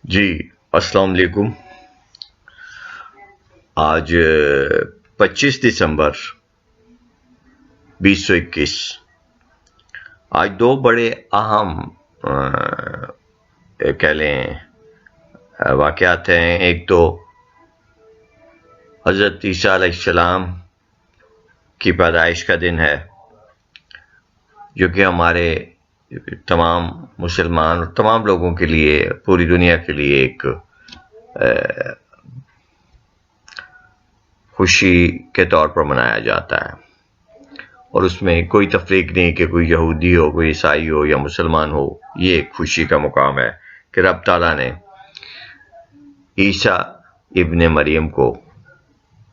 جی السلام علیکم۔ آج 25 دسمبر 2021۔ آج دو بڑے اہم کہہ لیں واقعات ہیں۔ ایک تو حضرت عیسیٰ علیہ السلام کی پیدائش کا دن ہے، جو کہ ہمارے تمام مسلمان اور تمام لوگوں کے لیے، پوری دنیا کے لیے ایک خوشی کے طور پر منایا جاتا ہے، اور اس میں کوئی تفریق نہیں کہ کوئی یہودی ہو، کوئی عیسائی ہو یا مسلمان ہو۔ یہ ایک خوشی کا مقام ہے کہ رب تعالیٰ نے عیسیٰ ابن مریم کو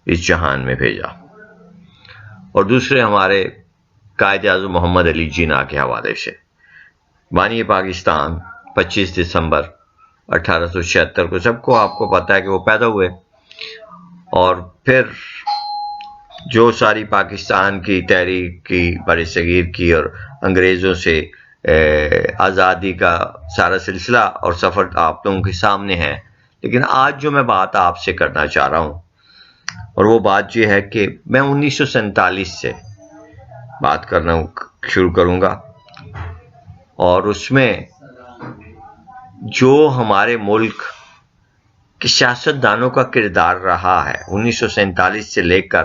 اس جہان میں بھیجا۔ اور دوسرے ہمارے قائد اعظم محمد علی جناح کے حوالے سے بانی پاکستان 25 دسمبر 1876 کو، سب کو آپ کو پتہ ہے کہ وہ پیدا ہوئے، اور پھر جو ساری پاکستان کی تحریک کی، برصغیر کی، اور انگریزوں سے آزادی کا سارا سلسلہ اور سفر آپ لوگوں کے سامنے ہے۔ لیکن آج جو میں بات آپ سے کرنا چاہ رہا ہوں، اور وہ بات یہ ہے کہ میں 1947 سے بات کرنا شروع کروں گا، اور اس میں جو ہمارے ملک کہ سیاستدانوں کا کردار رہا ہے 1947 سے لے کر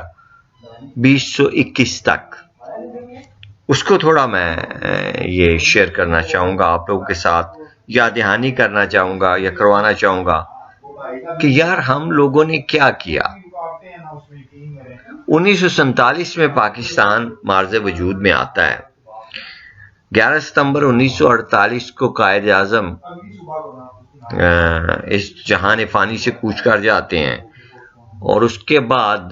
2021 تک، اس کو تھوڑا میں یہ شیئر کرنا چاہوں گا آپ لوگوں کے ساتھ، یا دہانی کرنا چاہوں گا یا کروانا چاہوں گا کہ یار ہم لوگوں نے کیا کیا۔ 1947 میں پاکستان معرض وجود میں آتا ہے۔ 11 ستمبر 1948 کو قائد اعظم اس جہان فانی سے کوچ کر جاتے ہیں، اور اس کے بعد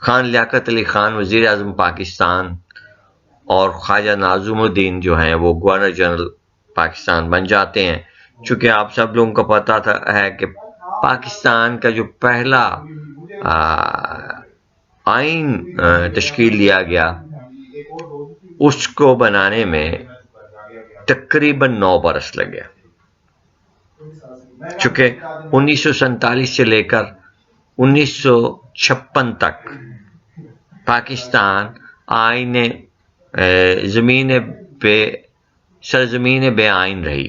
خان لیاقت علی خان وزیر اعظم پاکستان اور خواجہ ناظم الدین جو ہیں وہ گورنر جنرل پاکستان بن جاتے ہیں۔ چونکہ آپ سب لوگوں کو پتہ ہے کہ پاکستان کا جو پہلا آئین تشکیل دیا گیا، اس کو بنانے میں تقریباً 9 برس لگے، چونکہ 1947 سے لے کر 1956 تک پاکستان آئین سرزمین بے آئین رہی،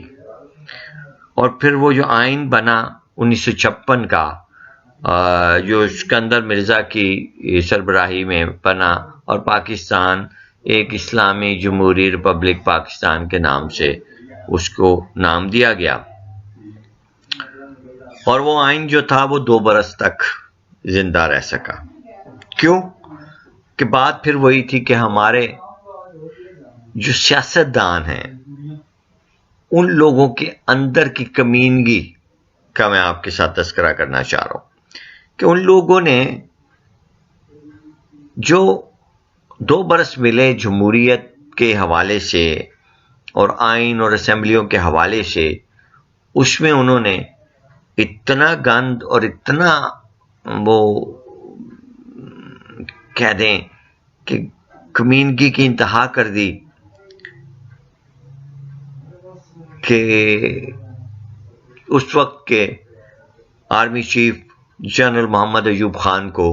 اور پھر وہ جو آئین بنا 1956 کا، جو اسکندر مرزا کی سربراہی میں بنا، اور پاکستان ایک اسلامی جمہوری ریپبلک پاکستان کے نام سے اس کو نام دیا گیا۔ اور وہ آئین جو تھا وہ 2 برس تک زندہ رہ سکا۔ کیوں کہ بات پھر وہی تھی کہ ہمارے جو سیاستدان ہیں، ان لوگوں کے اندر کی کمینگی کا میں آپ کے ساتھ تذکرہ کرنا چاہ رہا ہوں کہ ان لوگوں نے جو 2 برس ملے جمہوریت کے حوالے سے اور آئین اور اسمبلیوں کے حوالے سے، اس میں انہوں نے اتنا گند اور اتنا وہ کہہ دیں کہ کمینگی کی انتہا کر دی کہ اس وقت کے آرمی چیف جنرل محمد ایوب خان کو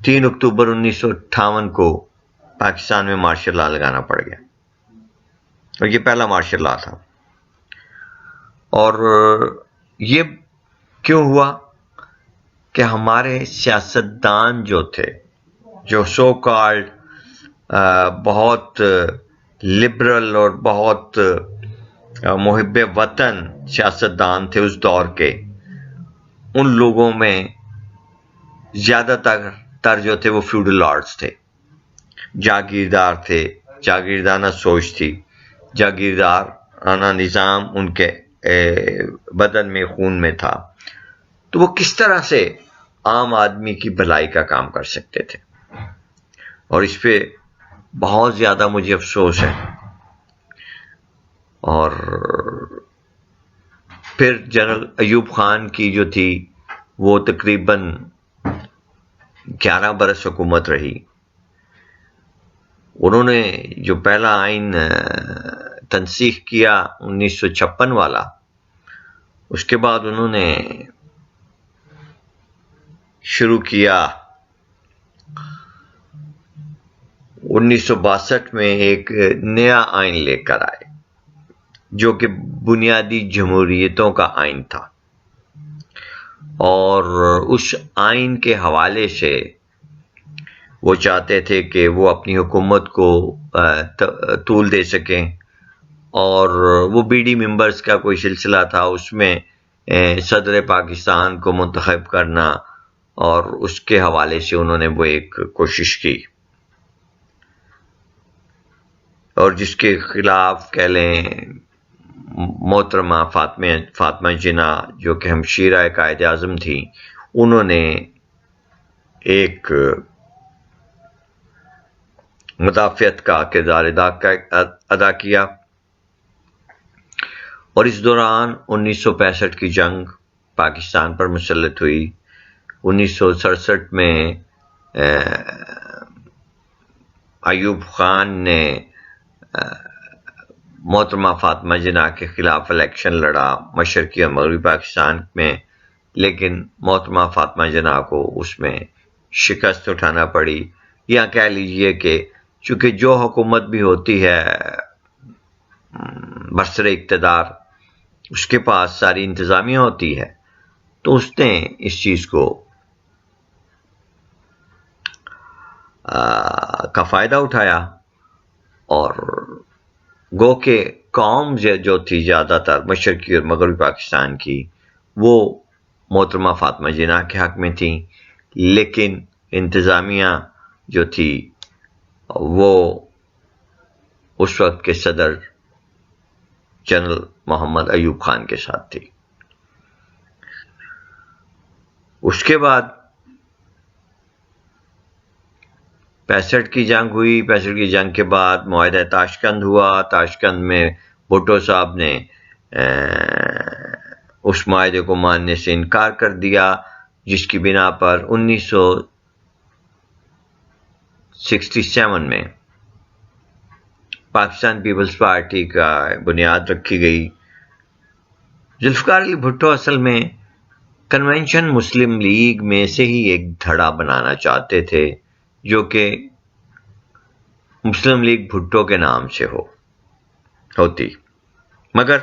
3 اکتوبر 1958 کو پاکستان میں مارشل لا لگانا پڑ گیا، اور یہ پہلا مارشل لا تھا۔ اور یہ کیوں ہوا کہ ہمارے سیاستدان جو تھے، جو سو کالڈ بہت لبرل اور بہت محب وطن سیاستدان تھے اس دور کے، ان لوگوں میں زیادہ تر جو تھے وہ فیوڈل لارڈز تھے، جاگیردار تھے، جاگیردانہ سوچ تھی، جاگیردارانہ نظام ان کے بدن میں، خون میں تھا۔ تو وہ کس طرح سے عام آدمی کی بھلائی کا کام کر سکتے تھے، اور اس پہ بہت زیادہ مجھے افسوس ہے۔ اور پھر جنرل ایوب خان کی جو تھی وہ تقریباً 11 برس حکومت رہی۔ انہوں نے جو پہلا آئین تنسیخ کیا 1956 والا، اس کے بعد انہوں نے شروع کیا 1962 میں ایک نیا آئین لے کر آئے جو کہ بنیادی جمہوریتوں کا آئین تھا، اور اس آئین کے حوالے سے وہ چاہتے تھے کہ وہ اپنی حکومت کو طول دے سکیں، اور وہ بی ڈی ممبرز کا کوئی سلسلہ تھا، اس میں صدر پاکستان کو منتخب کرنا، اور اس کے حوالے سے انہوں نے وہ ایک کوشش کی، اور جس کے خلاف کہہ لیں محترمہ فاطمہ جناح جو کہ ہمشیرہ قائد اعظم تھیں، انہوں نے ایک مدافعت کا کردار ادا کیا، اور اس دوران 1965 کی جنگ پاکستان پر مسلط ہوئی۔ 1967 میں ایوب خان نے محترمہ فاطمہ جناح کے خلاف الیکشن لڑا مشرقی اور مغربی پاکستان میں، لیکن محترمہ فاطمہ جناح کو اس میں شکست اٹھانا پڑی، یا کہہ لیجئے کہ چونکہ جو حکومت بھی ہوتی ہے برسر اقتدار، اس کے پاس ساری انتظامیہ ہوتی ہے، تو اس نے اس چیز کو کا فائدہ اٹھایا، اور گو کہ قوم جو تھی زیادہ تر مشرقی اور مغربی پاکستان کی، وہ محترمہ فاطمہ جناح کے حق میں تھیں، لیکن انتظامیہ جو تھی وہ اس وقت کے صدر جنرل محمد ایوب خان کے ساتھ تھی۔ اس کے بعد 65 کی جنگ ہوئی، 65 کی جنگ کے بعد معاہدہ تاشکند ہوا، تاشکند میں بھٹو صاحب نے اس معاہدے کو ماننے سے انکار کر دیا، جس کی بنا پر 1967 میں پاکستان پیپلز پارٹی کا بنیاد رکھی گئی۔ ذوالفقار علی بھٹو اصل میں کنونشن مسلم لیگ میں سے ہی ایک دھڑا بنانا چاہتے تھے جو کہ مسلم لیگ بھٹو کے نام سے ہوتی، مگر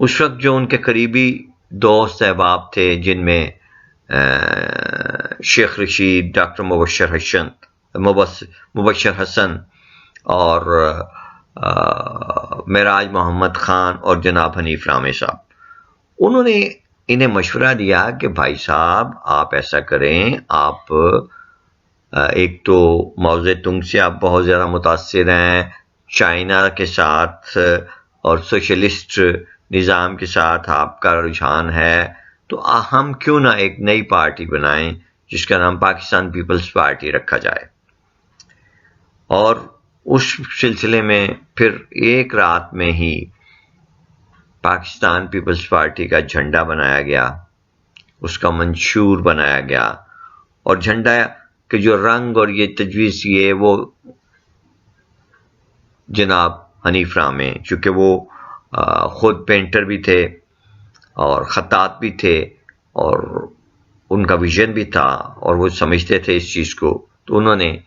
اس وقت جو ان کے قریبی دوست احباب تھے، جن میں شیخ رشید، ڈاکٹر مبشر حسن اور معراج محمد خان اور جناب حنیف رامے صاحب، انہوں نے انہیں مشورہ دیا کہ بھائی صاحب آپ ایسا کریں، آپ ایک تو ماؤ زیتونگ سے آپ بہت زیادہ متاثر ہیں، چائنا کے ساتھ اور سوشلسٹ نظام کے ساتھ آپ کا رجحان ہے، تو ہم کیوں نہ ایک نئی پارٹی بنائیں جس کا نام پاکستان پیپلز پارٹی رکھا جائے۔ اور اس سلسلے میں پھر ایک رات میں ہی پاکستان پیپلز پارٹی کا جھنڈا بنایا گیا، اس کا منشور بنایا گیا، اور جھنڈا کے جو رنگ اور یہ تجویز یہ وہ جناب حنیف رامے، چونکہ وہ خود پینٹر بھی تھے اور خطاط بھی تھے، اور ان کا ویژن بھی تھا، اور وہ سمجھتے تھے اس چیز کو، تو انہوں نے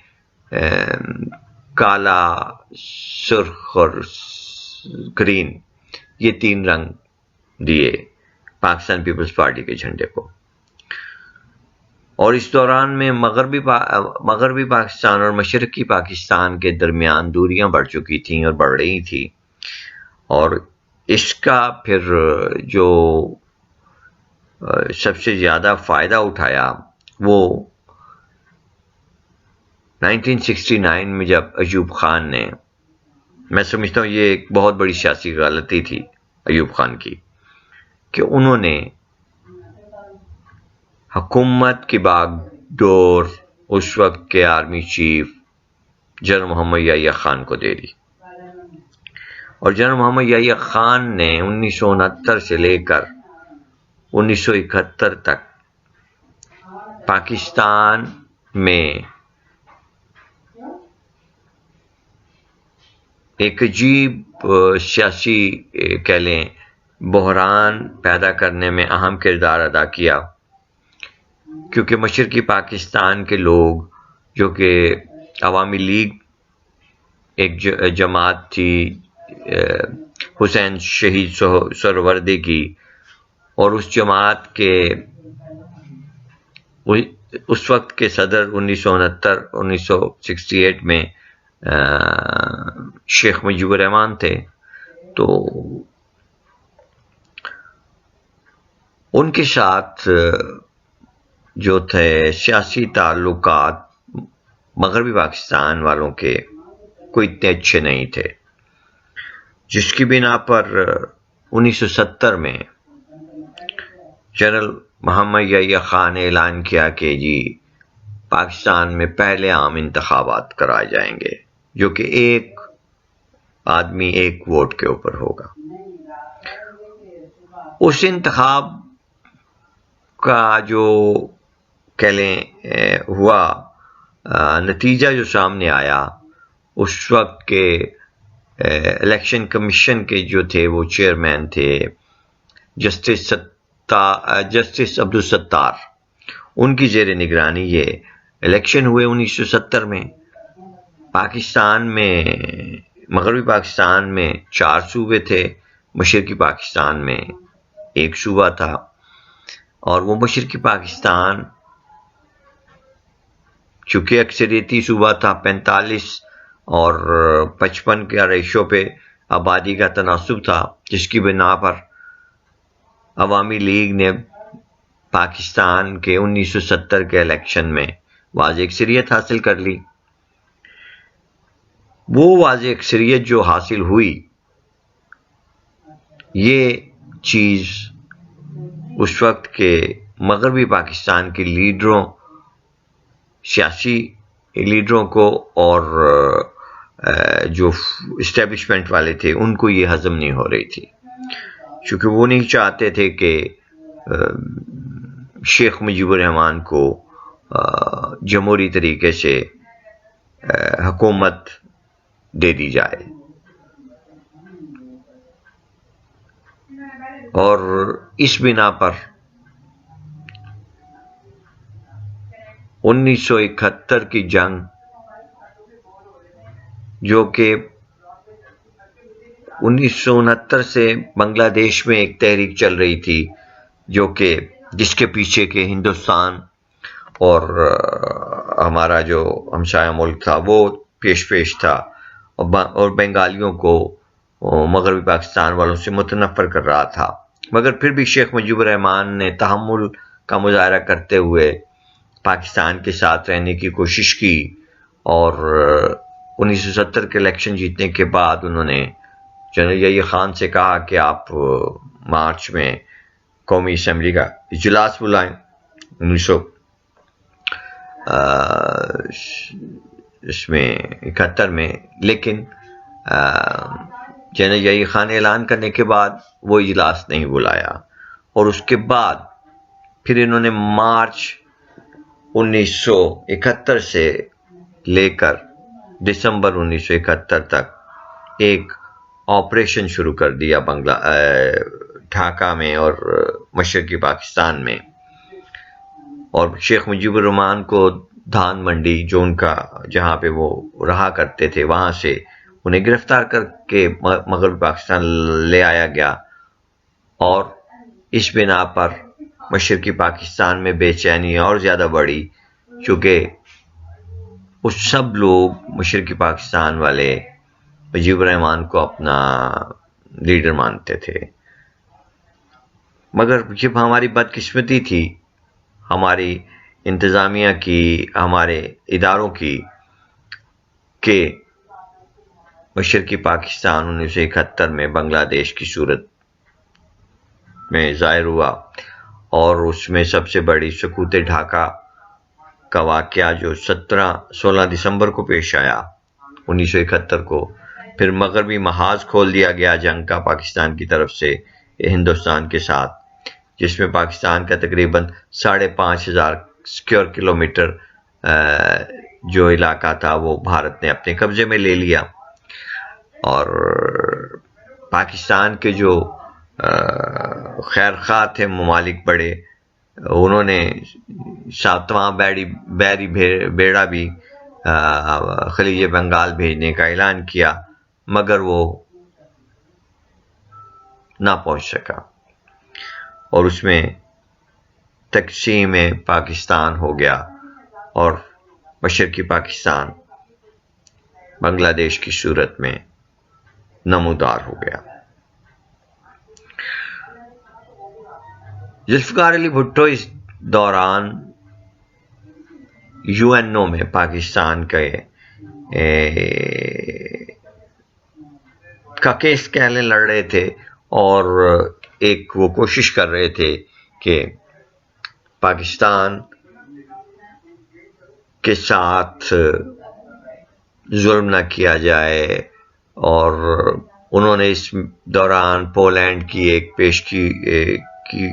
کالا، سرخ اور گرین یہ 3 رنگ دیے پاکستان پیپلز پارٹی کے جھنڈے کو۔ اور اس دوران میں مغربی پاکستان اور مشرقی پاکستان کے درمیان دوریاں بڑھ چکی تھیں اور بڑھ رہی تھیں، اور اس کا پھر جو سب سے زیادہ فائدہ اٹھایا وہ 1969 میں جب ایوب خان نے، میں سمجھتا ہوں یہ ایک بہت بڑی سیاسی غلطی تھی ایوب خان کی، کہ انہوں نے حکومت کی باغ ڈور اس وقت کے آرمی چیف جنرل محمد یحییٰ خان کو دے دی، اور جنرل محمد یحییٰ خان نے 1969 سے لے کر 1971 تک پاکستان میں ایک عجیب سیاسی کہہ لیں بحران پیدا کرنے میں اہم کردار ادا کیا، کیونکہ مشرقی پاکستان کے لوگ جو کہ عوامی لیگ ایک جماعت تھی حسین شہید سہروردی کی، اور اس جماعت کے اس وقت کے صدر 1968 میں شیخ مجیب الرحمان تھے، تو ان کے ساتھ جو تھے سیاسی تعلقات مغربی پاکستان والوں کے کوئی اتنے اچھے نہیں تھے، جس کی بنا پر 1970 میں جنرل محمد یحییٰ خان نے اعلان کیا کہ جی پاکستان میں پہلے عام انتخابات کرائے جائیں گے، جو کہ ایک آدمی ایک ووٹ کے اوپر ہوگا۔ اس انتخاب کا جو کہہ لیں ہوا نتیجہ جو سامنے آیا، اس وقت کے الیکشن کمیشن کے جو تھے وہ چیئرمین تھے جسٹس عبدالستار، ان کی زیر نگرانی یہ الیکشن ہوئے 1970 میں۔ پاکستان میں مغربی پاکستان میں 4 صوبے تھے، مشرقی پاکستان میں 1 صوبہ تھا، اور وہ مشرقی پاکستان چونکہ اکثریتی صوبہ تھا، 45 اور 55 کا ریشو پہ آبادی کا تناسب تھا، جس کی بنا پر عوامی لیگ نے پاکستان کے 1970 کے الیکشن میں واضح اکثریت حاصل کر لی۔ وہ واضح اکثریت جو حاصل ہوئی، یہ چیز اس وقت کے مغربی پاکستان کے لیڈروں، سیاسی لیڈروں کو اور جو اسٹیبلشمنٹ والے تھے ان کو یہ ہضم نہیں ہو رہی تھی، چونکہ وہ نہیں چاہتے تھے کہ شیخ مجیب الرحمان کو جمہوری طریقے سے حکومت دے دی جائے، اور اس بنا پر 1971 کی جنگ، جو کہ 1969 سے بنگلہ دیش میں ایک تحریک چل رہی تھی، جو کہ جس کے پیچھے کے ہندوستان اور ہمارا جو ہمسایہ ملک تھا وہ پیش تھا، اور بنگالیوں کو مغربی پاکستان والوں سے متنفر کر رہا تھا، مگر پھر بھی شیخ مجیب الرحمان نے تحمل کا مظاہرہ کرتے ہوئے پاکستان کے ساتھ رہنے کی کوشش کی، اور 1970 کے الیکشن جیتنے کے بعد انہوں نے جنرل یحییٰ خان سے کہا کہ آپ مارچ میں قومی اسمبلی کا اجلاس بلائیں 1971 میں، لیکن جنرل یحییٰ خان نے اعلان کرنے کے بعد وہ اجلاس نہیں بلایا، اور اس کے بعد پھر انہوں نے مارچ 1971 سے لے کر دسمبر 1971 تک ایک آپریشن شروع کر دیا ڈھاکہ میں اور مشرقی پاکستان میں، اور شیخ مجیب الرحمان کو دھان منڈی جو ان کا جہاں پہ وہ رہا کرتے تھے وہاں سے انہیں گرفتار کر کے مغربی پاکستان لے آیا گیا، اور اس بنا پر مشرقی پاکستان میں بے چینی اور زیادہ بڑھی، چونکہ اس سب لوگ مشرقی پاکستان والے مجیب الرحمان کو اپنا لیڈر مانتے تھے، مگر جب ہماری بدقسمتی تھی، ہماری انتظامیہ کی، ہمارے اداروں کی، کہ مشرقی پاکستان 1971 میں بنگلہ دیش کی صورت میں ظاہر ہوا، اور اس میں سب سے بڑی سقوط ڈھاکہ کا واقعہ جو 16 دسمبر کو پیش آیا 1971 کو، پھر مغربی محاذ کھول دیا گیا جنگ کا پاکستان کی طرف سے ہندوستان کے ساتھ، جس میں پاکستان کا تقریباً 5,500 اسکوائر کلومیٹر جو علاقہ تھا وہ بھارت نے اپنے قبضے میں لے لیا۔ اور پاکستان کے جو خیر خواہ تھے ممالک بڑے، انہوں نے ساتواں بحری بیڑا بھی خلیج بنگال بھیجنے کا اعلان کیا، مگر وہ نہ پہنچ سکا، اور اس میں تقسیم پاکستان ہو گیا، اور مشرقی پاکستان بنگلہ دیش کی صورت میں نمودار ہو گیا۔ ذوالفقار علی بھٹو اس دوران UNO میں پاکستان کا کیس کہنے لڑ رہے تھے، اور ایک وہ کوشش کر رہے تھے کہ پاکستان کے ساتھ ظلم نہ کیا جائے، اور انہوں نے اس دوران پولینڈ کی ایک پیش کی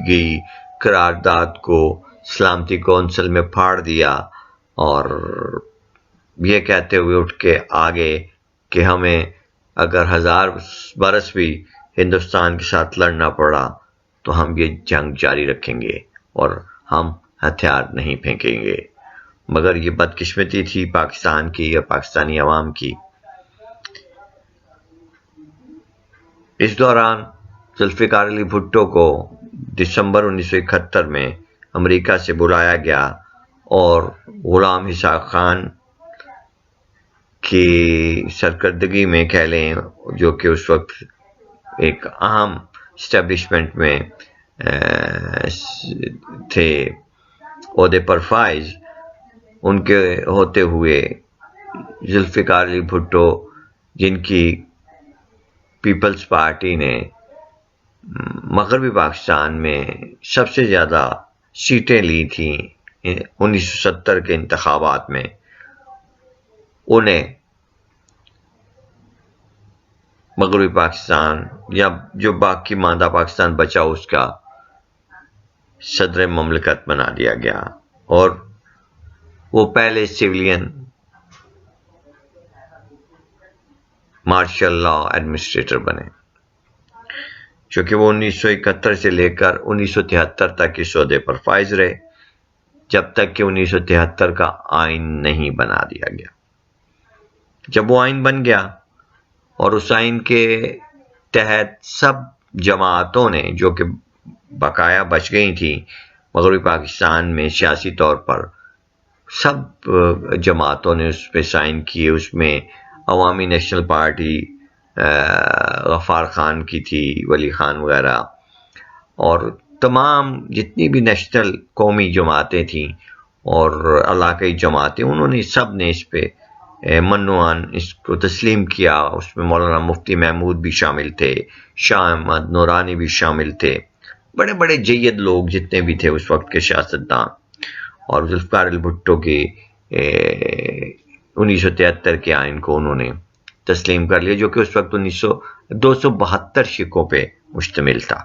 گئی قرارداد کو سلامتی کونسل میں پھاڑ دیا، اور یہ کہتے ہوئے اٹھ کے آگے کہ ہمیں اگر 1000 برس بھی ہندوستان کے ساتھ لڑنا پڑا تو ہم یہ جنگ جاری رکھیں گے اور ہم ہتھیار نہیں پھینکیں گے۔ مگر یہ بدقسمتی تھی پاکستان کی یا پاکستانی عوام کی۔ اس دوران ذوالفقار علی بھٹو کو دسمبر 1971 میں امریکہ سے بلایا گیا، اور غلام اسحاق خان کی سرکردگی میں کہہ لیں، جو کہ اس وقت ایک اہم اسٹیبلشمنٹ میں تھے عہدے پر فائز، ان کے ہوتے ہوئے ذوالفقار علی بھٹو، جن کی پیپلز پارٹی نے مغربی پاکستان میں سب سے زیادہ سیٹیں لی تھیں 1970 کے انتخابات میں، انہیں مغربی پاکستان یا جو باقی ماندہ پاکستان بچا اس کا صدر مملکت بنا دیا گیا، اور وہ پہلے سویلین مارشل لا ایڈمنسٹریٹر بنے، چونکہ وہ 1971 سے لے کر 1973 تک اس عہدے پر فائز رہے، جب تک کہ 1973 کا آئین نہیں بنا دیا گیا۔ جب وہ آئین بن گیا اور اس آئین کے تحت سب جماعتوں نے جو کہ بقایا بچ گئی تھیں مغربی پاکستان میں سیاسی طور پر، سب جماعتوں نے اس پہ سائن کیے۔ اس میں عوامی نیشنل پارٹی غفار خان کی تھی، ولی خان وغیرہ، اور تمام جتنی بھی نیشنل قومی جماعتیں تھیں اور علاقائی جماعتیں، انہوں نے سب نے اس پہ منوان اس کو تسلیم کیا۔ اس میں مولانا مفتی محمود بھی شامل تھے، شاہ احمد نورانی بھی شامل تھے، بڑے بڑے جید لوگ جتنے بھی تھے اس وقت کے سیاستداں، اور ذوالفقار علی بھٹو کے 1973 کے آئین کو انہوں نے تسلیم کر لیا، جو کہ اس وقت 272 شقوں پہ مشتمل تھا۔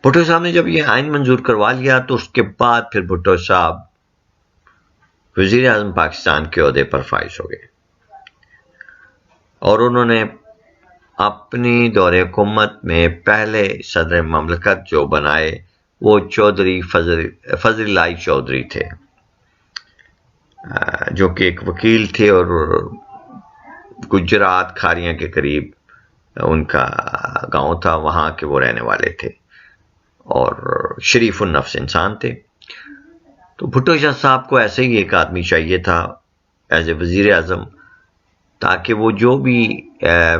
بھٹو صاحب نے جب یہ آئین منظور کروا لیا تو اس کے بعد پھر بھٹو صاحب وزیر اعظم پاکستان کے عہدے پر فائز ہو گئے، اور انہوں نے اپنی دور حکومت میں پہلے صدر مملکت جو بنائے وہ چودھری فضل اللہ چودھری تھے، جو کہ ایک وکیل تھے، اور گجرات کھاریاں کے قریب ان کا گاؤں تھا، وہاں کے وہ رہنے والے تھے، اور شریف النفس انسان تھے۔ تو بھٹو شاہ صاحب کو ایسے ہی ایک آدمی چاہیے تھا ایز اے وزیر اعظم، تاکہ وہ جو بھی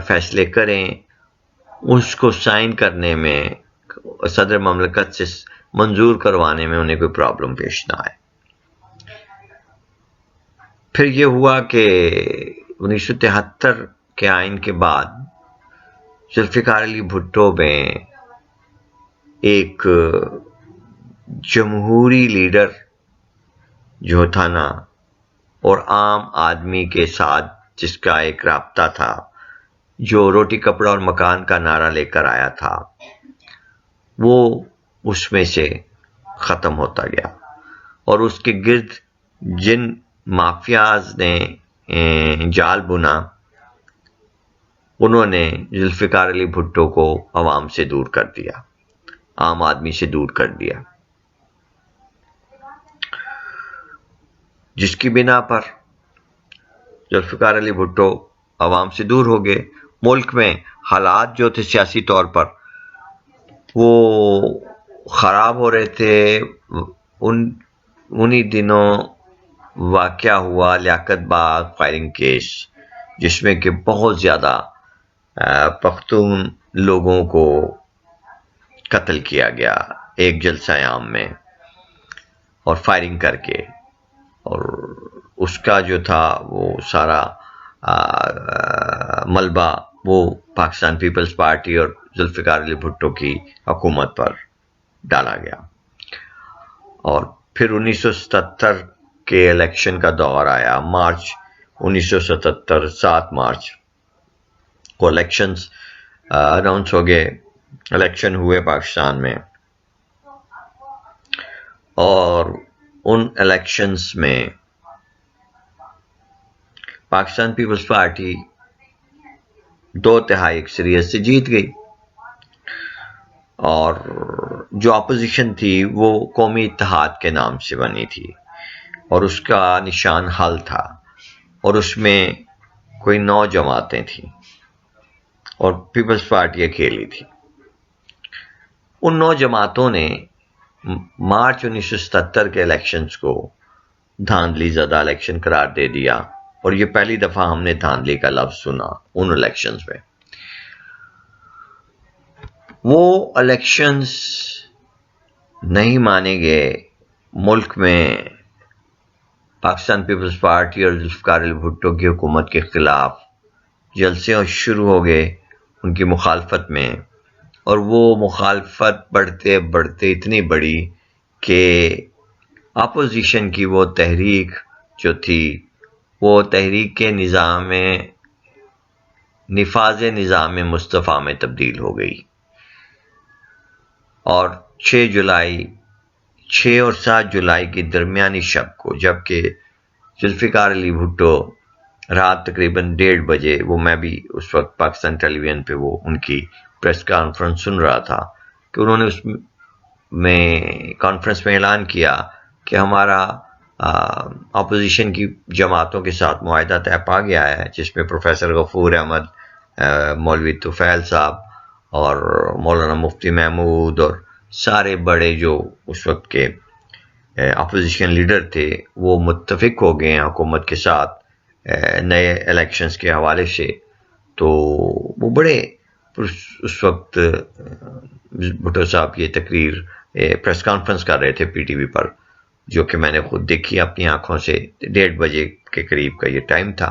فیصلے کریں اس کو سائن کرنے میں، صدر مملکت سے منظور کروانے میں انہیں کوئی پرابلم پیش نہ آئے۔ پھر یہ ہوا کہ 1973 کے آئین کے بعد ذوالفقار علی بھٹو میں ایک جمہوری لیڈر جو تھا نا، اور عام آدمی کے ساتھ جس کا ایک رابطہ تھا، جو روٹی کپڑا اور مکان کا نعرہ لے کر آیا تھا، وہ اس میں سے ختم ہوتا گیا، اور اس کے گرد جن مافیاز نے جال بنا، انہوں نے ذوالفقار علی بھٹو کو عوام سے دور کر دیا، عام آدمی سے دور کر دیا، جس کی بنا پر ذوالفقار علی بھٹو عوام سے دور ہو گئے۔ ملک میں حالات جو تھے سیاسی طور پر وہ خراب ہو رہے تھے۔ انہی دنوں واقعہ ہوا لیاقت باغ فائرنگ کیس، جس میں کہ بہت زیادہ پختون لوگوں کو قتل کیا گیا ایک جلسہ عام میں اور فائرنگ کر کے، اور اس کا جو تھا وہ سارا ملبہ وہ پاکستان پیپلز پارٹی اور ذوالفقار علی بھٹو کی حکومت پر ڈالا گیا۔ اور پھر 1977 کے الیکشن کا دور آیا، مارچ 1977، 7 مارچ کو الیکشنز اناؤنس ہو گئے، الیکشن ہوئے پاکستان میں، اور ان الیکشنز میں پاکستان پیپلز پارٹی 2/3 اکثریت سے جیت گئی، اور جو اپوزیشن تھی وہ قومی اتحاد کے نام سے بنی تھی، اور اس کا نشان حل تھا، اور اس میں کوئی 9 جماعتیں تھیں اور پیپلز پارٹی اکیلی تھی۔ ان 9 جماعتوں نے مارچ 1977 کے الیکشنز کو دھاندلی زدہ الیکشن قرار دے دیا، اور یہ پہلی دفعہ ہم نے دھاندلی کا لفظ سنا ان الیکشنز میں۔ وہ الیکشنز نہیں مانے گئے، ملک میں پاکستان پیپلز پارٹی اور ذوالفقار علی بھٹو کی حکومت کے خلاف جلسے شروع ہو گئے ان کی مخالفت میں، اور وہ مخالفت بڑھتے بڑھتے اتنی بڑی کہ اپوزیشن کی وہ تحریک جو تھی وہ تحریک کے نفاذ نظام مصطفیٰ میں تبدیل ہو گئی، اور 6 اور 7 جولائی کی درمیانی شب کو، جبکہ ذوالفقار علی بھٹو رات تقریباً 1:30 بجے، وہ میں بھی اس وقت پاکستان ٹیلی ویژن پہ وہ ان کی پریس کانفرنس سن رہا تھا، کہ انہوں نے اس میں کانفرنس میں اعلان کیا کہ ہمارا اپوزیشن کی جماعتوں کے ساتھ معاہدہ طے پا گیا ہے، جس میں پروفیسر غفور احمد، مولوی طفیل صاحب اور مولانا مفتی محمود اور سارے بڑے جو اس وقت کے اپوزیشن لیڈر تھے وہ متفق ہو گئے ہیں حکومت کے ساتھ نئے الیکشنز کے حوالے سے۔ تو وہ بڑے اس وقت بھٹو صاحب یہ تقریر پریس کانفرنس کر رہے تھے پی ٹی وی پر، جو کہ میں نے خود دیکھی اپنی آنکھوں سے، 1:30 بجے کے قریب کا یہ ٹائم تھا۔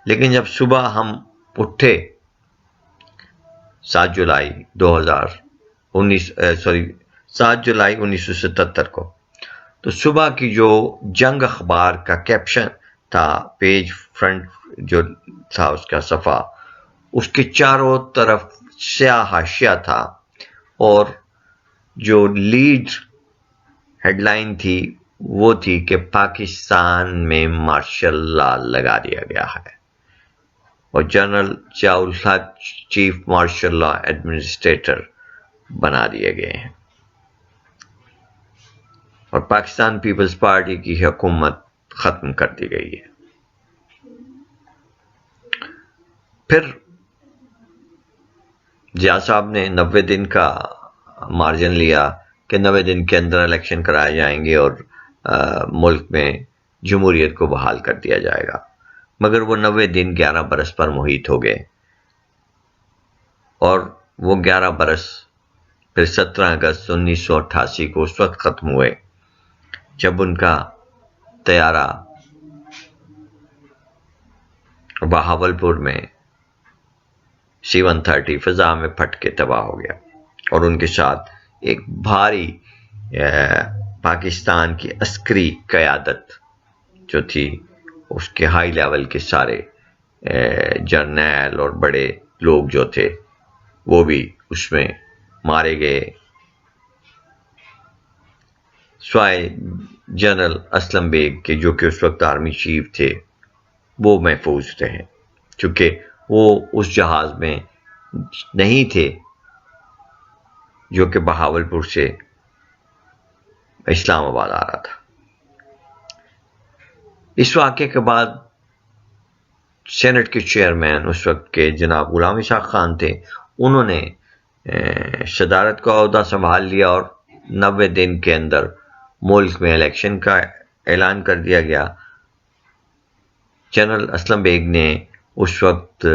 لیکن جب صبح ہم اٹھے 7 جولائی 1977 کو، تو صبح کی جو جنگ اخبار کا کیپشن تھا، پیج فرنٹ جو تھا اس کا صفحہ، اس کے چاروں طرف سیاہ حاشیہ تھا، اور جو لیڈ ہیڈ لائن تھی وہ تھی کہ پاکستان میں مارشل لا لگا دیا گیا ہے، اور جنرل ضیاء الحق چیف مارشل لا ایڈمنسٹریٹر بنا دیے گئے ہیں، اور پاکستان پیپلز پارٹی کی حکومت ختم کر دی گئی ہے۔ پھر ضیاء صاحب نے 90 دن کا مارجن لیا کہ 90 دن کے اندر الیکشن کرائے جائیں گے اور ملک میں جمہوریت کو بحال کر دیا جائے گا، مگر وہ 90 دن 11 برس پر محیط ہو گئے، اور وہ 11 برس پھر 17 اگست 1988 کو اس وقت ختم ہوئے جب ان کا طیارہ بہاولپور میں C-130 فضا میں پھٹ کے تباہ ہو گیا، اور ان کے ساتھ ایک بھاری پاکستان کی عسکری قیادت جو تھی، اس کے ہائی لیول کے سارے جرنیل اور بڑے لوگ جو تھے وہ بھی اس میں مارے گئے، سوائے جنرل اسلم بیگ کے جو کہ اس وقت آرمی چیف تھے، وہ محفوظ رہے، چونکہ وہ اس جہاز میں نہیں تھے جو کہ بہاولپور سے اسلام آباد آ رہا تھا۔ اس واقعے کے بعد سینٹ کے چیئرمین اس وقت کے جناب غلام اسحاق خان تھے، انہوں نے صدارت کا عہدہ سنبھال لیا اور 90 دن کے اندر ملک میں الیکشن کا اعلان کر دیا گیا۔ جنرل اسلم بیگ نے اس وقت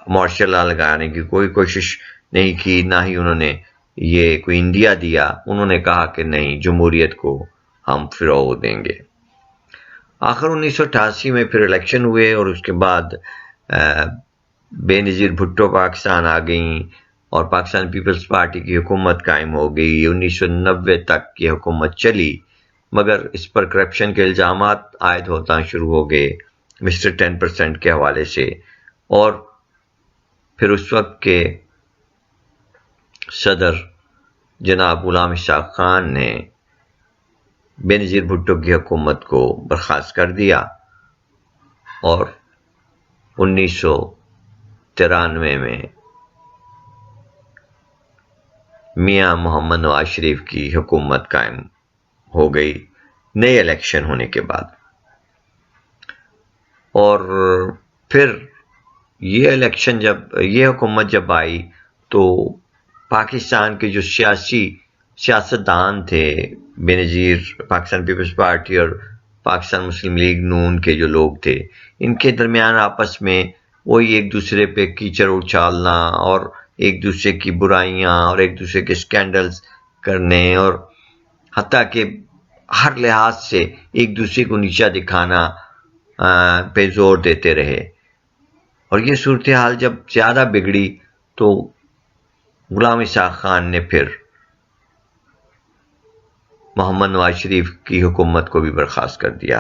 مارشل لا لگانے کی کوئی کوشش نہیں کی، نہ ہی انہوں نے یہ کوئی انڈیا دیا۔ انہوں نے کہا کہ نہیں، جمہوریت کو ہم فروغ دیں گے۔ آخر 1988 میں پھر الیکشن ہوئے اور اس کے بعد بے نظیر بھٹو پاکستان آ گئیں اور پاکستان پیپلز پارٹی کی حکومت قائم ہو گئی۔ 1990 تک یہ حکومت چلی، مگر اس پر کرپشن کے الزامات عائد ہونا شروع ہو گئے مسٹر 10% کے حوالے سے، اور پھر اس وقت کے صدر جناب غلام اسحاق خان نے بے نظیر بھٹو کی حکومت کو برخاست کر دیا اور 1993 میں میاں محمد نواز شریف کی حکومت قائم ہو گئی نئے الیکشن ہونے کے بعد۔ اور پھر یہ حکومت جب آئی تو پاکستان کے جو سیاستدان تھے، بے نظیر پاکستان پیپلز پارٹی اور پاکستان مسلم لیگ نون کے جو لوگ تھے، ان کے درمیان آپس میں وہی ایک دوسرے پہ کیچڑ اچھالنا اور ایک دوسرے کی برائیاں اور ایک دوسرے کے سکینڈلز کرنے، اور حتیٰ کہ ہر لحاظ سے ایک دوسرے کو نیچا دکھانا پہ زور دیتے رہے۔ اور یہ صورتحال جب زیادہ بگڑی تو غلام اسحاق خان نے پھر محمد نواز شریف کی حکومت کو بھی برخاست کر دیا،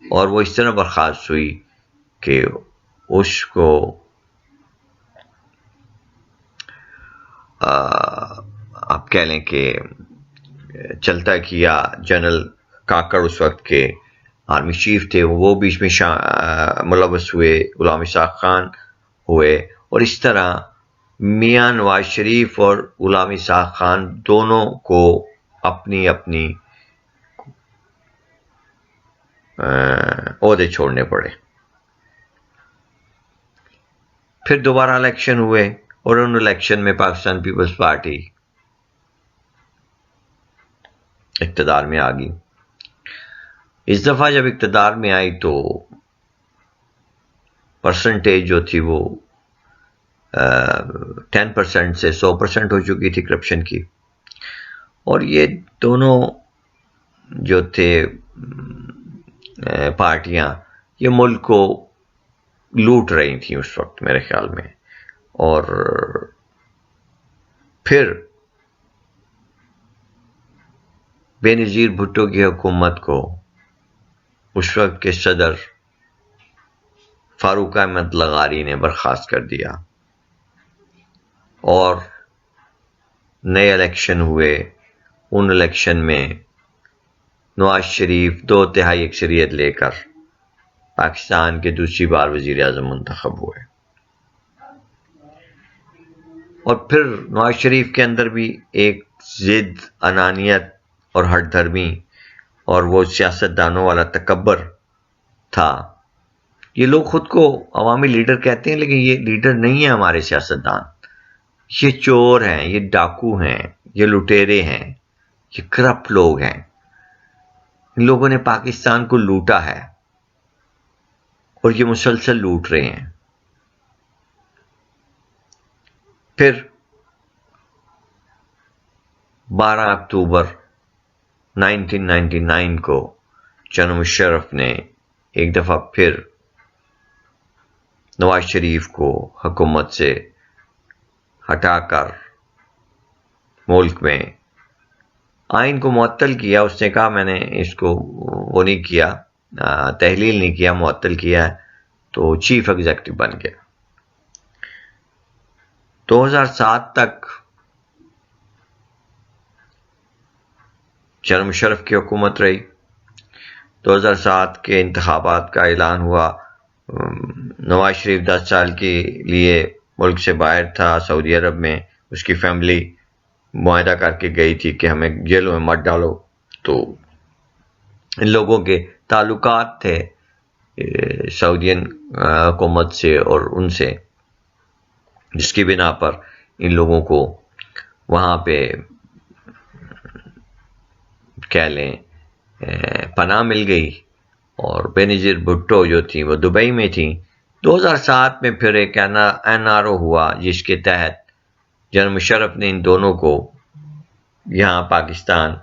اور وہ اس طرح برخاست ہوئی کہ اس کو آپ کہہ لیں کہ چلتا کیا جنرل کاکڑ اس وقت کے آرمی چیف تھے، وہ بیچ میں ملوث ہوئے، غلام اسحاق خان ہوئے، اور اس طرح میاں نواز شریف اور غلام اسحاق خان دونوں کو اپنی اپنی عہدے چھوڑنے پڑے۔ پھر دوبارہ الیکشن ہوئے اور ان الیکشن میں پاکستان پیپلز پارٹی اقتدار میں آ گئی۔ اس دفعہ جب اقتدار میں آئی تو پرسنٹیج جو تھی وہ 10% سے 100% ہو چکی تھی کرپشن کی، اور یہ دونوں جو تھے پارٹیاں یہ ملک کو لوٹ رہی تھیں اس وقت میرے خیال میں۔ اور پھر بے نظیر بھٹو کی حکومت کو اس وقت کے صدر فاروق احمد لغاری نے برخاست کر دیا، اور نئے الیکشن ہوئے۔ ان الیکشن میں نواز شریف 2/3 اکثریت لے کر پاکستان کے دوسری بار وزیر اعظم منتخب ہوئے۔ اور پھر نواز شریف کے اندر بھی ایک ضد، انانیت اور ہٹ دھرمی اور وہ سیاستدانوں والا تکبر تھا۔ یہ لوگ خود کو عوامی لیڈر کہتے ہیں، لیکن یہ لیڈر نہیں ہیں ہمارے سیاستدان، یہ چور ہیں، یہ ڈاکو ہیں، یہ لٹیرے ہیں، یہ کرپٹ لوگ ہیں۔ ان لوگوں نے پاکستان کو لوٹا ہے اور یہ مسلسل لوٹ رہے ہیں۔ پھر 12 اکتوبر 1999 کو جناب مشرف نے ایک دفعہ پھر نواز شریف کو حکومت سے ہٹا کر ملک میں آئین کو معطل کیا۔ اس نے کہا میں نے اس کو وہ نہیں کیا، تحلیل نہیں کیا، معطل کیا ہے، تو چیف ایگزیکٹو بن گیا۔ 2007 تک جناب مشرف کی حکومت رہی، 2007 کے انتخابات کا اعلان ہوا. نواز شریف 10 سال کے لیے ملک سے باہر تھا سعودی عرب میں. اس کی فیملی معاہدہ کر کے گئی تھی کہ ہمیں جیلوں میں مت ڈالو. تو ان لوگوں کے تعلقات تھے سعودین حکومت سے اور ان سے، جس کی بنا پر ان لوگوں کو وہاں پہ کہہ لیں پناہ مل گئی. اور بے نظیر بھٹو جو تھی وہ دبئی میں تھیں. 2007 میں پھر ایک NRO ہوا جس کے تحت جنرل مشرف نے ان دونوں کو یہاں پاکستان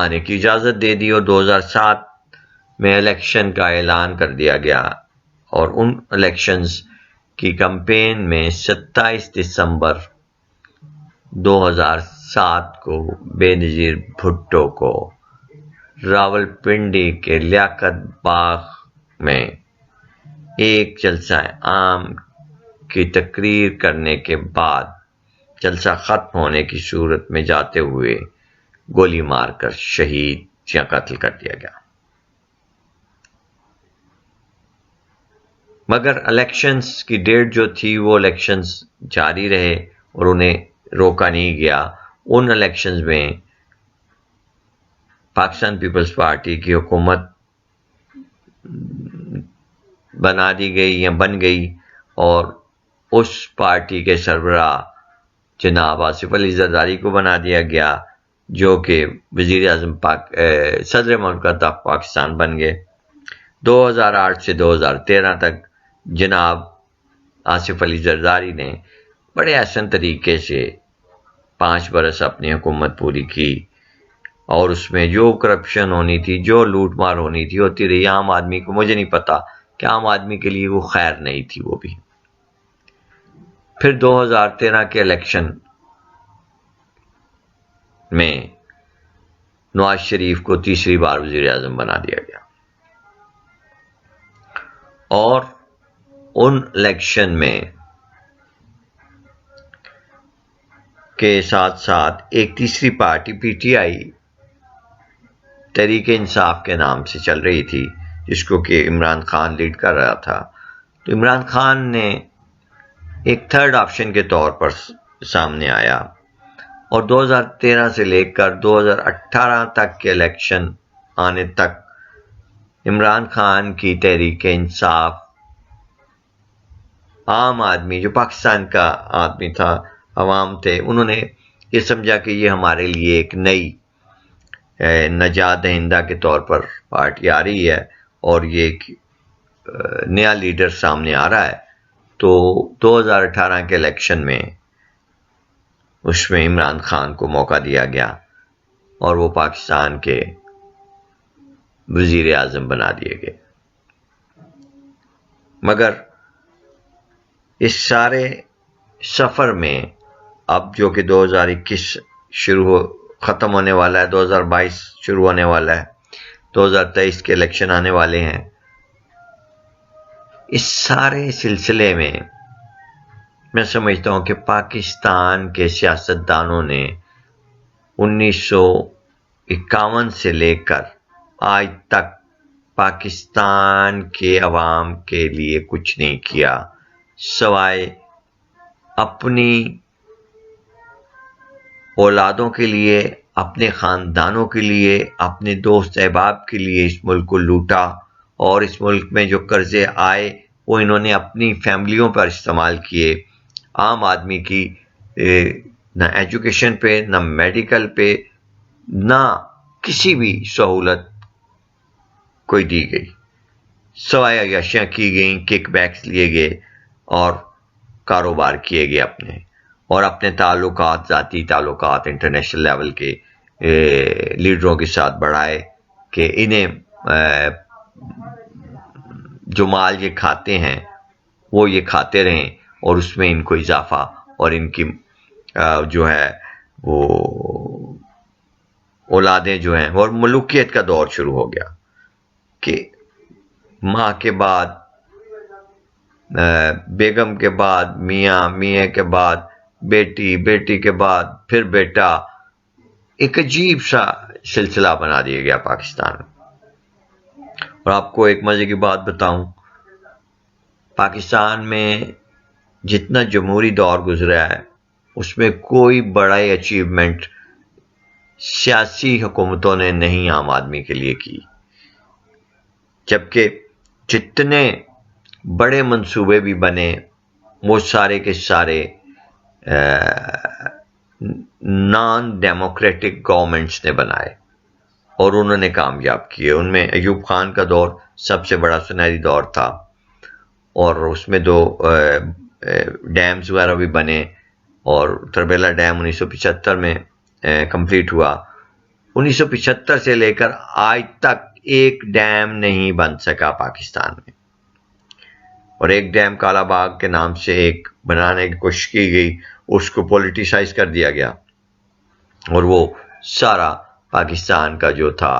آنے کی اجازت دے دی، اور 2007 میں الیکشن کا اعلان کر دیا گیا. اور ان الیکشنز کی کمپین میں 27 دسمبر 2007 کو بے نظیر بھٹو کو راولپنڈی کے لیاقت باغ میں ایک جلسہ عام کی تقریر کرنے کے بعد جلسہ ختم ہونے کی صورت میں جاتے ہوئے گولی مار کر شہید یا قتل کر دیا گیا. مگر الیکشنز کی ڈیٹ جو تھی وہ الیکشنز جاری رہے اور انہیں روکا نہیں گیا. ان الیکشنز میں پاکستان پیپلز پارٹی کی حکومت بنا دی گئی یا بن گئی، اور اس پارٹی کے سربراہ جناب آصف علی زرداری کو بنا دیا گیا، جو کہ وزیر اعظم صدر مملکت پاکستان بن گئے. 2008 سے 2013 تک جناب آصف علی زرداری نے بڑے احسن طریقے سے 5 برس اپنی حکومت پوری کی، اور اس میں جو کرپشن ہونی تھی، جو لوٹ مار ہونی تھی، ہوتی رہی. عام آدمی کو، مجھے نہیں پتا کہ عام آدمی کے لیے وہ خیر نہیں تھی وہ بھی. پھر 2013 کے الیکشن میں نواز شریف کو تیسری بار وزیر اعظم بنا دیا گیا، اور ان الیکشن میں کے ساتھ ساتھ ایک تیسری پارٹی PTI تحریک انصاف کے نام سے چل رہی تھی، جس کو کہ عمران خان لیڈ کر رہا تھا. تو عمران خان نے ایک تھرڈ آپشن کے طور پر سامنے آیا، اور 2013 سے لے کر 2018 تک کے الیکشن آنے تک عمران خان کی تحریک انصاف، عام آدمی جو پاکستان کا آدمی تھا، عوام تھے، انہوں نے یہ سمجھا کہ یہ ہمارے لیے ایک نئی نجات دہندہ کے طور پر پارٹی آ رہی ہے، اور یہ ایک نیا لیڈر سامنے آ رہا ہے. تو 2018 کے الیکشن میں اس میں عمران خان کو موقع دیا گیا، اور وہ پاکستان کے وزیر اعظم بنا دیے گئے. مگر اس سارے سفر میں اب جو کہ 2021 ختم ہونے والا ہے، 2022 شروع ہونے والا ہے، 2023 کے الیکشن آنے والے ہیں، اس سارے سلسلے میں سمجھتا ہوں کہ پاکستان کے سیاستدانوں نے 1951 سے لے کر آج تک پاکستان کے عوام کے لیے کچھ نہیں کیا، سوائے اپنی اولادوں کے لیے، اپنے خاندانوں کے لیے، اپنے دوست احباب کے لیے اس ملک کو لوٹا. اور اس ملک میں جو قرضے آئے وہ انہوں نے اپنی فیملیوں پر استعمال کیے. عام آدمی کی نہ ایجوکیشن پہ، نہ میڈیکل پہ، نہ کسی بھی سہولت کوئی دی گئی، سوائے عیاشیاں کی گئیں، کک بیکس لیے گئے اور کاروبار کیے گئے اپنے، اور اپنے تعلقات، ذاتی تعلقات انٹرنیشنل لیول کے لیڈروں کے ساتھ بڑھائے کہ انہیں جو مال یہ کھاتے ہیں وہ یہ کھاتے رہیں، اور اس میں ان کو اضافہ، اور ان کی جو ہے وہ اولادیں جو ہیں، اور ملوکیت کا دور شروع ہو گیا کہ ماں کے بعد بیگم کے بعد میاں، میاں کے بعد بیٹی، بیٹی کے بعد پھر بیٹا. ایک عجیب سا سلسلہ بنا دیا گیا پاکستان میں۔ اور آپ کو ایک مزے کی بات بتاؤں، پاکستان میں جتنا جمہوری دور گزرا ہے اس میں کوئی بڑا اچیومنٹ سیاسی حکومتوں نے نہیں عام آدمی کے لیے کی، جبکہ جتنے بڑے منصوبے بھی بنے وہ سارے کے سارے نان ڈیموکریٹک گورنمنٹس نے بنائے اور انہوں نے کامیاب کیے۔ ان میں ایوب خان کا دور سب سے بڑا سنہری دور تھا، اور اس میں 2 ڈیمز وغیرہ بھی بنے، اور تربیلا ڈیم 1975 میں کمپلیٹ ہوا۔ 1975 سے لے کر آج تک ایک ڈیم نہیں بن سکا پاکستان میں، اور ایک ڈیم کالا باغ کے نام سے ایک بنانے کی کوشش کی گئی، اس کو پولیٹیسائز کر دیا گیا، اور وہ سارا پاکستان کا جو تھا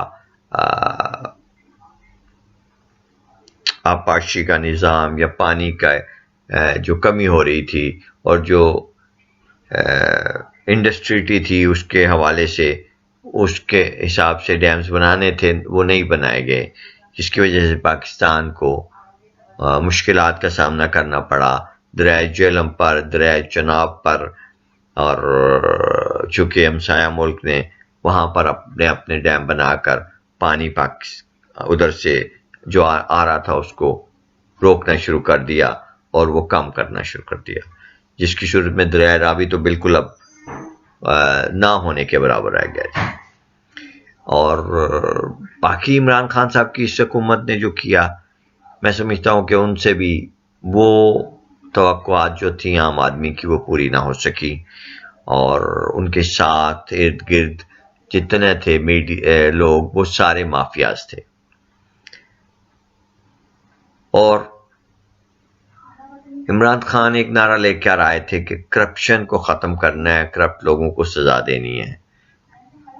آبپاشی کا نظام یا پانی کا جو کمی ہو رہی تھی، اور جو انڈسٹریٹی تھی اس کے حوالے سے اس کے حساب سے ڈیمز بنانے تھے، وہ نہیں بنائے گئے، جس کی وجہ سے پاکستان کو مشکلات کا سامنا کرنا پڑا دریائے جہلم پر، دریائے چناب پر، اور چونکہ ہمسایہ ملک نے وہاں پر اپنے اپنے ڈیم بنا کر پانی ادھر سے جو آ رہا تھا اس کو روکنا شروع کر دیا اور وہ کم کرنا شروع کر دیا، جس کی صورت میں دریائے راوی تو بالکل اب نہ ہونے کے برابر رہ گیا۔ اور باقی عمران خان صاحب کی اس حکومت نے جو کیا، میں سمجھتا ہوں کہ ان سے بھی وہ توقعات جو تھیں عام آدمی کی وہ پوری نہ ہو سکی، اور ان کے ساتھ ارد گرد جتنے تھے لوگ وہ سارے مافیاز تھے۔ اور عمران خان ایک نعرہ لے کر آئے تھے کہ کرپشن کو ختم کرنا ہے، کرپٹ لوگوں کو سزا دینی ہے۔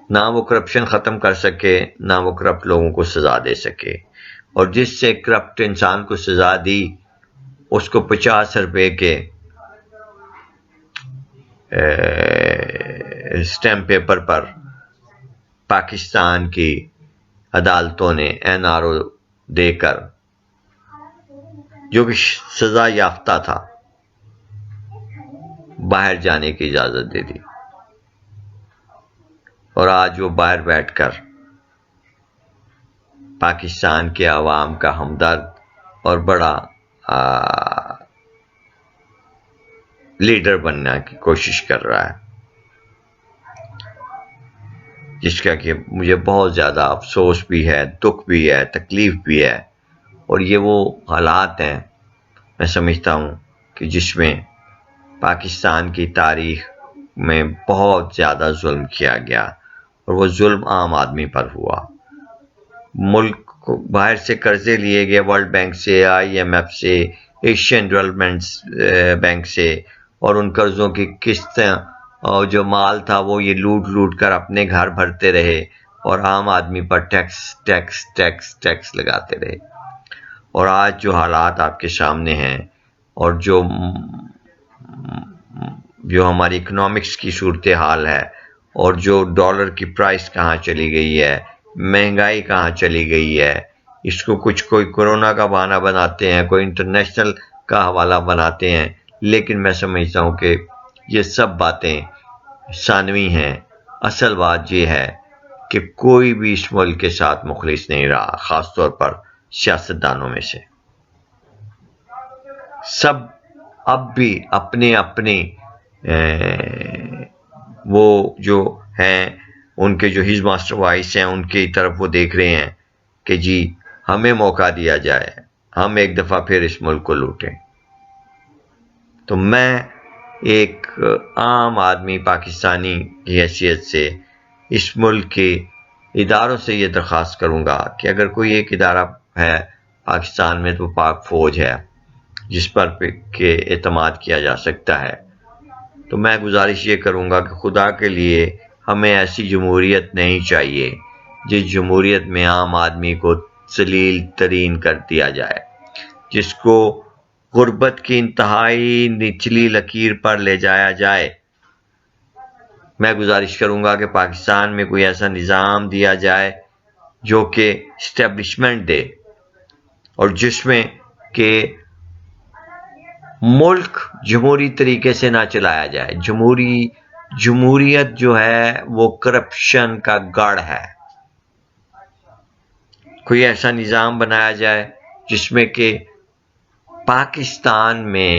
نہ وہ کرپشن ختم کر سکے، نہ وہ کرپٹ لوگوں کو سزا دے سکے، اور جس سے کرپٹ انسان کو سزا دی اس کو 50 روپے کے اسٹیمپ پیپر پر پاکستان کی عدالتوں نے NRO دے کر، جو بھی سزا یافتہ تھا، باہر جانے کی اجازت دے دی، اور آج وہ باہر بیٹھ کر پاکستان کے عوام کا ہمدرد اور بڑا لیڈر بننے کی کوشش کر رہا ہے، جس کا کہ مجھے بہت زیادہ افسوس بھی ہے، دکھ بھی ہے، تکلیف بھی ہے۔ اور یہ وہ حالات ہیں میں سمجھتا ہوں کہ جس میں پاکستان کی تاریخ میں بہت زیادہ ظلم کیا گیا، اور وہ ظلم عام آدمی پر ہوا۔ ملک کو باہر سے قرضے لیے گئے، ورلڈ بینک سے، IMF سے، ایشین ڈیولپمنٹ بینک سے، اور ان قرضوں کی قسطیں اور جو مال تھا وہ یہ لوٹ لوٹ کر اپنے گھر بھرتے رہے، اور عام آدمی پر ٹیکس ٹیکس ٹیکس ٹیکس لگاتے رہے۔ اور آج جو حالات آپ کے سامنے ہیں، اور جو ہماری اکنامکس کی صورتحال ہے، اور جو ڈالر کی پرائس کہاں چلی گئی ہے، مہنگائی کہاں چلی گئی ہے، اس کو کوئی کورونا کا بہانہ بناتے ہیں، کوئی انٹرنیشنل کا حوالہ بناتے ہیں، لیکن میں سمجھتا ہوں کہ یہ سب باتیں ثانوی ہیں۔ اصل بات یہ ہے کہ کوئی بھی اس ملک کے ساتھ مخلص نہیں رہا، خاص طور پر سیاستدانوں میں سے۔ سب اب بھی اپنے اپنے وہ جو ہیں ان کے جو ہز ماسٹر وائس ہیں ان کی طرف وہ دیکھ رہے ہیں کہ جی ہمیں موقع دیا جائے، ہم ایک دفعہ پھر اس ملک کو لوٹیں۔ تو میں ایک عام آدمی پاکستانی کی حیثیت سے اس ملک کے اداروں سے یہ درخواست کروں گا کہ اگر کوئی ایک ادارہ ہے پاکستان میں تو پاک فوج ہے، جس پر کہ اعتماد کیا جا سکتا ہے، تو میں گزارش یہ کروں گا کہ خدا کے لیے ہمیں ایسی جمہوریت نہیں چاہیے جس جمہوریت میں عام آدمی کو ذلیل ترین کر دیا جائے، جس کو غربت کی انتہائی نچلی لکیر پر لے جایا جائے، میں گزارش کروں گا کہ پاکستان میں کوئی ایسا نظام دیا جائے جو کہ اسٹیبلشمنٹ دے اور جس میں کہ ملک جمہوری طریقے سے نہ چلایا جائے. جمہوریت جو ہے وہ کرپشن کا گڑھ ہے. کوئی ایسا نظام بنایا جائے جس میں کہ پاکستان میں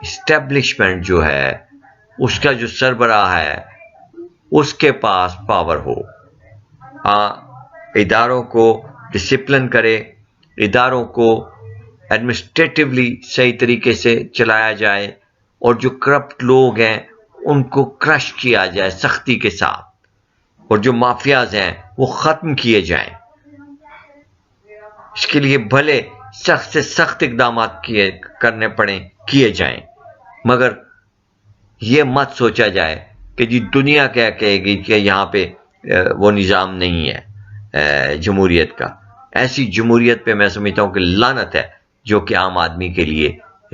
اسٹیبلشمنٹ جو ہے اس کا جو سربراہ ہے اس کے پاس پاور ہو، اداروں کو ڈسپلن کرے، اداروں کو ایڈمنسٹریٹولی صحیح طریقے سے چلایا جائے اور جو کرپٹ لوگ ہیں ان کو کرش کیا جائے سختی کے ساتھ، اور جو مافیاز ہیں وہ ختم کیے جائیں. اس کے لیے بھلے سخت سے سخت اقدامات کرنے پڑیں، کیے جائیں، مگر یہ مت سوچا جائے کہ جی دنیا کیا کہے گی کہ یہاں پہ وہ نظام نہیں ہے جمہوریت کا. ایسی جمہوریت پہ میں سمجھتا ہوں کہ لعنت ہے جو کہ عام آدمی کے لیے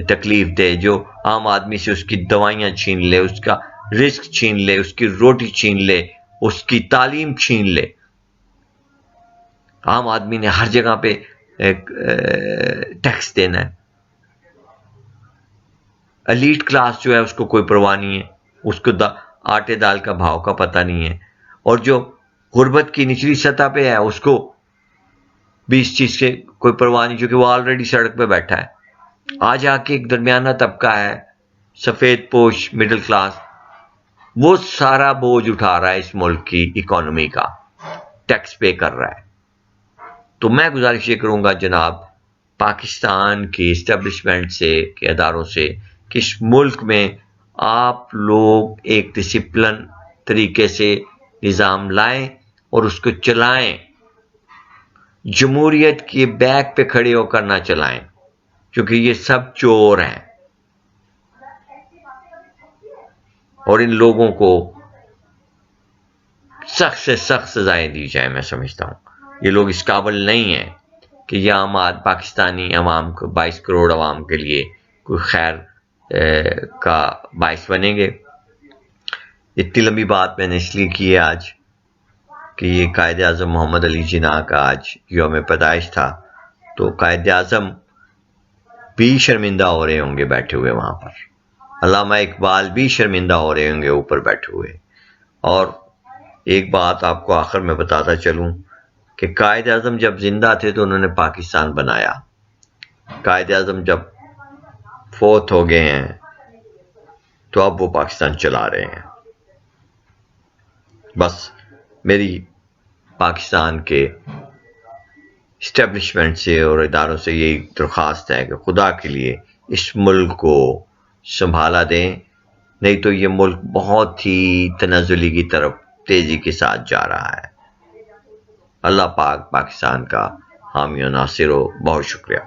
تکلیف دے، جو عام آدمی سے اس کی دوائیاں چھین لے، اس کا رزق چھین لے، اس کی روٹی چھین لے، اس کی تعلیم چھین لے. عام آدمی نے ہر جگہ پہ ٹیکس دینا ہے. ایلیٹ کلاس جو ہے اس کو کوئی پرواہ نہیں ہے، اس کو آٹے دال کا بھاؤ کا پتہ نہیں ہے، اور جو غربت کی نچلی سطح پہ ہے اس کو بھی اس چیز سے کوئی پرواہ نہیں، کیونکہ وہ آلریڈی سڑک پہ بیٹھا ہے. آج آ کے ایک درمیانہ طبقہ ہے، سفید پوش مڈل کلاس، وہ سارا بوجھ اٹھا رہا ہے اس ملک کی اکانومی کا، ٹیکس پے کر رہا ہے. تو میں گزارش یہ کروں گا جناب پاکستان کی اسٹیبلشمنٹ سے، کے اداروں سے، کہ اس ملک میں آپ لوگ ایک ڈسپلن طریقے سے نظام لائیں اور اس کو چلائیں. جمہوریت کے بیک پہ کھڑے ہو کر نہ چلائیں، کیونکہ یہ سب چور ہیں اور ان لوگوں کو سخت سے سخت سزائیں دی جائیں. میں سمجھتا ہوں یہ لوگ اس قابل نہیں ہیں کہ یہ عام پاکستانی عوام کو 22 کروڑ عوام کے لیے کوئی خیر کا باعث بنیں گے. اتنی لمبی بات میں نے اس لیے کی ہے آج کہ یہ قائد اعظم محمد علی جناح کا آج یوم پیدائش تھا، تو قائد اعظم بھی شرمندہ ہو رہے ہوں گے بیٹھے ہوئے وہاں پر، علامہ اقبال بھی شرمندہ ہو رہے ہوں گے اوپر بیٹھے ہوئے. اور ایک بات آپ کو آخر میں بتاتا چلوں کہ قائد اعظم جب زندہ تھے تو انہوں نے پاکستان بنایا، قائد اعظم جب فوت ہو گئے ہیں تو اب وہ پاکستان چلا رہے ہیں. بس میری پاکستان کے اسٹیبلشمنٹ سے اور اداروں سے یہی درخواست ہے کہ خدا کے لیے اس ملک کو سنبھالا دیں، نہیں تو یہ ملک بہت ہی تنزلی کی طرف تیزی کے ساتھ جا رہا ہے. اللہ پاک پاکستان کا حامی و ناصر ہو. بہت شکریہ.